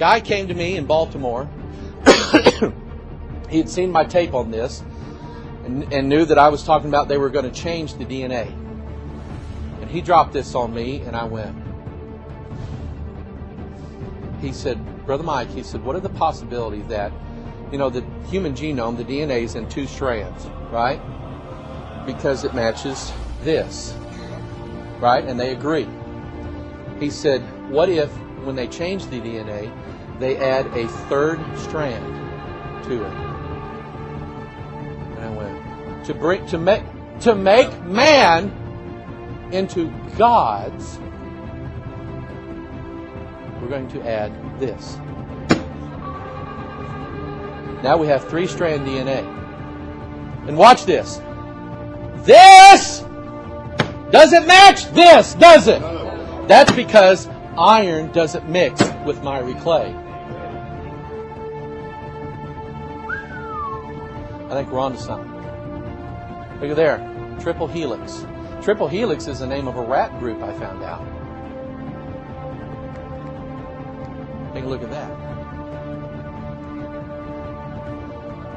guy came to me in Baltimore. He had seen my tape on this and knew that I was talking about they were going to change the DNA. And he dropped this on me, and I went. He said, Brother Mike, he said, what are the possibilities that, the human genome, the DNA is in 2 strands, right? Because it matches this, right? And they agree. He said, what if, when they change the DNA, they add a 3rd strand to it? And I went, to make man into gods, we're going to add this. Now we have 3-strand DNA. And watch this. This doesn't match this, does it? That's because iron doesn't mix with miry clay. I think we're on to something. Look at there. Triple helix. Triple helix is the name of a rat group, I found out. Take a look at that.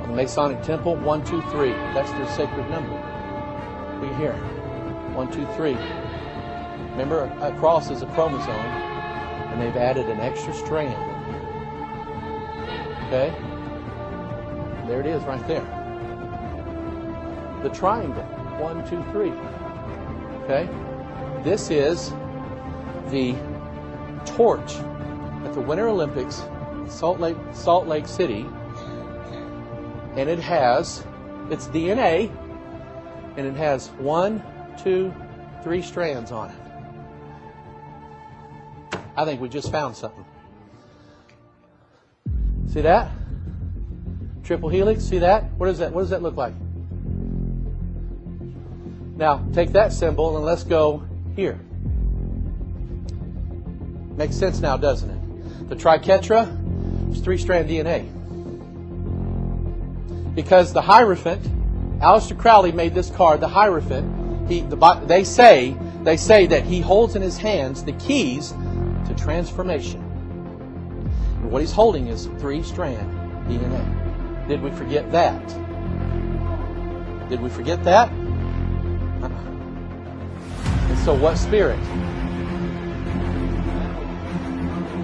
On the Masonic Temple, 1, 2, 3. That's their sacred number. Look at here. 1, 2, 3. Remember, a cross is a chromosome, and they've added an extra strand. Okay? There it is right there. The triangle. 1, 2, 3. Okay? This is the torch at the Winter Olympics in Salt Lake City. And it's DNA, and it has 1, 2, 3 strands on it. I think we just found something. See that? Triple helix, see that? What is that? What does that look like? Now, take that symbol and let's go here. Makes sense now, doesn't it? The triquetra is 3-strand DNA. Because the Hierophant, Aleister Crowley made this card, the Hierophant, they say that he holds in his hands the keys to transformation. And what he's holding is 3-strand DNA. Did we forget that? Did we forget that? And so what spirit?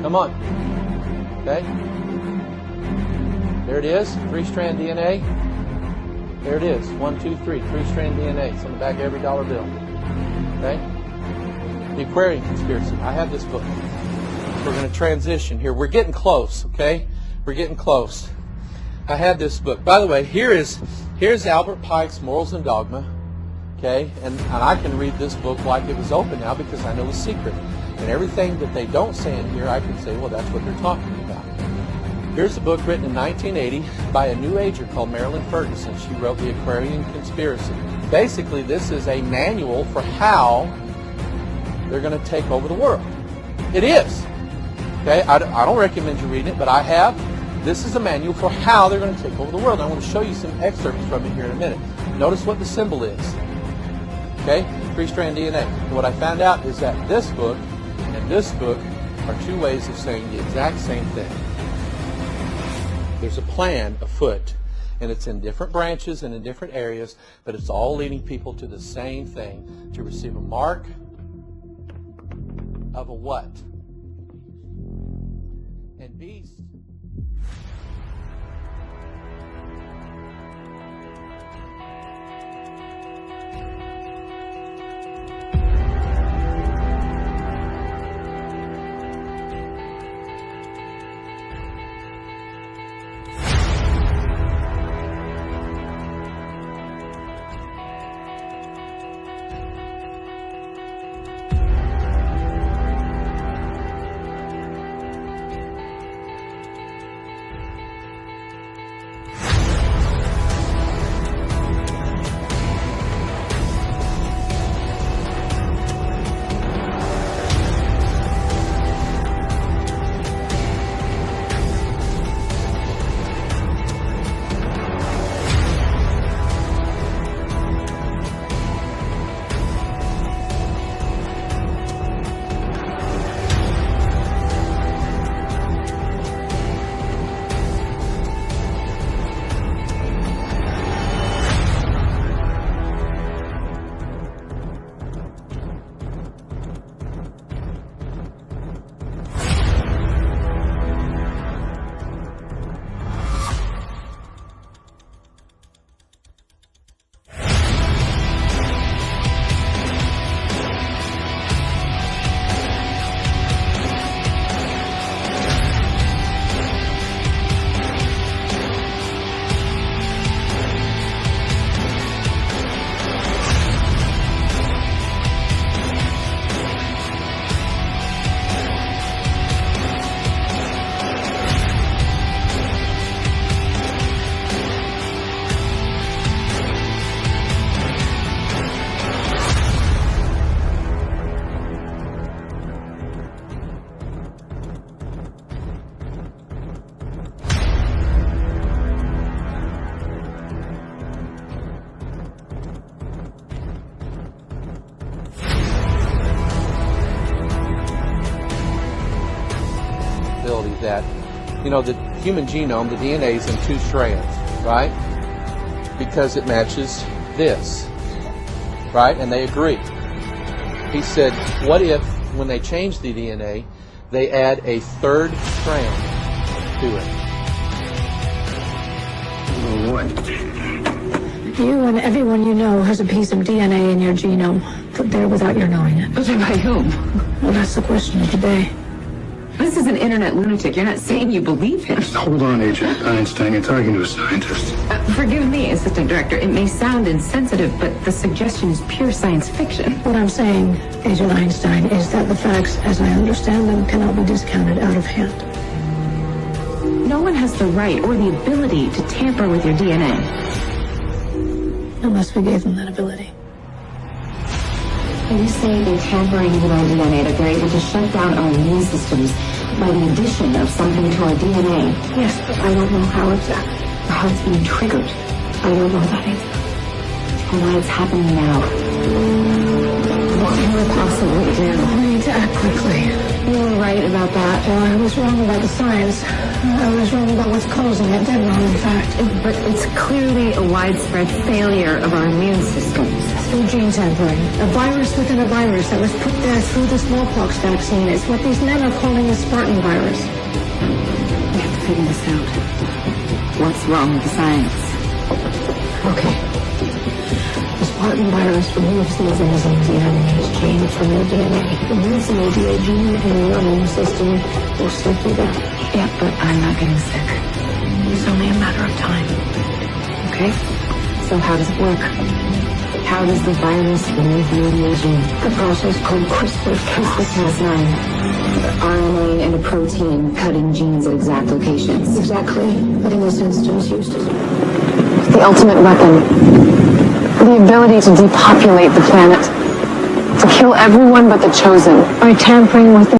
Come on. Okay? There it is. 3-strand DNA. There it is. 1, 2, 3. 3-strand DNA. It's on the back of every dollar bill. Okay? The Aquarian Conspiracy. I have this book. We're going to transition here. We're getting close. Okay? We're getting close. I have this book. By the way, here's Albert Pike's Morals and Dogma. Okay? And I can read this book like it was open now because I know the secret. And everything that they don't say in here, I can say, well, that's what they're talking about. Here's a book written in 1980 by a New Ager called Marilyn Ferguson. She wrote The Aquarian Conspiracy. Basically, this is a manual for how they're going to take over the world. It is. Okay, I don't recommend you reading it, but I have. This is a manual for how they're going to take over the world. I want to show you some excerpts from it here in a minute. Notice what the symbol is. Okay, 3-strand DNA. And what I found out is that this book and this book are 2 ways of saying the exact same thing. There's a plan afoot, and it's in different branches and in different areas, but it's all leading people to the same thing, to receive a mark of a what? And beast. that, you know, the human genome, the DNA is in 2 strands, right? Because it matches this, right? And they agree. He said, what if, when they change the DNA, they add a 3rd strand to it? What? You and everyone you know has a piece of DNA in your genome, put there without your knowing it. But by whom? Well, that's the question of the day. This is an internet lunatic. You're not saying you believe him. Hold on, Agent Einstein. You're talking to a scientist. Forgive me, Assistant Director. It may sound insensitive, but the suggestion is pure science fiction. What I'm saying, Agent Einstein, is that the facts, as I understand them, cannot be discounted out of hand. No one has the right or the ability to tamper with your DNA. Unless we gave them that ability. Are you saying in tampering with our DNA that they're able to shut down our immune systems by the addition of something to our DNA? Yes, but I don't know how exactly. Or how it's being triggered? I don't know that either. Or why it's happening now? What can we possibly do? We need to act quickly. You were right about that. Well, I was wrong about the science. I was wrong about what's causing it. Dead wrong, in fact. But it's clearly a widespread failure of our immune systems. Through gene tampering. A virus within a virus that was put there through the smallpox vaccine. It's what these men are calling the Spartan virus. We have to figure this out. What's wrong with the science? Okay. The Spartan virus removes these enzymes the RNA's gene from your DNA. Removes the ADA gene and your immune system will simply die. Yeah, but I'm not getting sick. It's only a matter of time. Okay? So how does it work? How does the virus remove the ADA gene? The process called CRISPR-Cas9. RNA and a protein cutting genes at exact locations. Exactly. But in this instance, used as the ultimate weapon. The ability to depopulate the planet. To kill everyone but the chosen. by tampering with the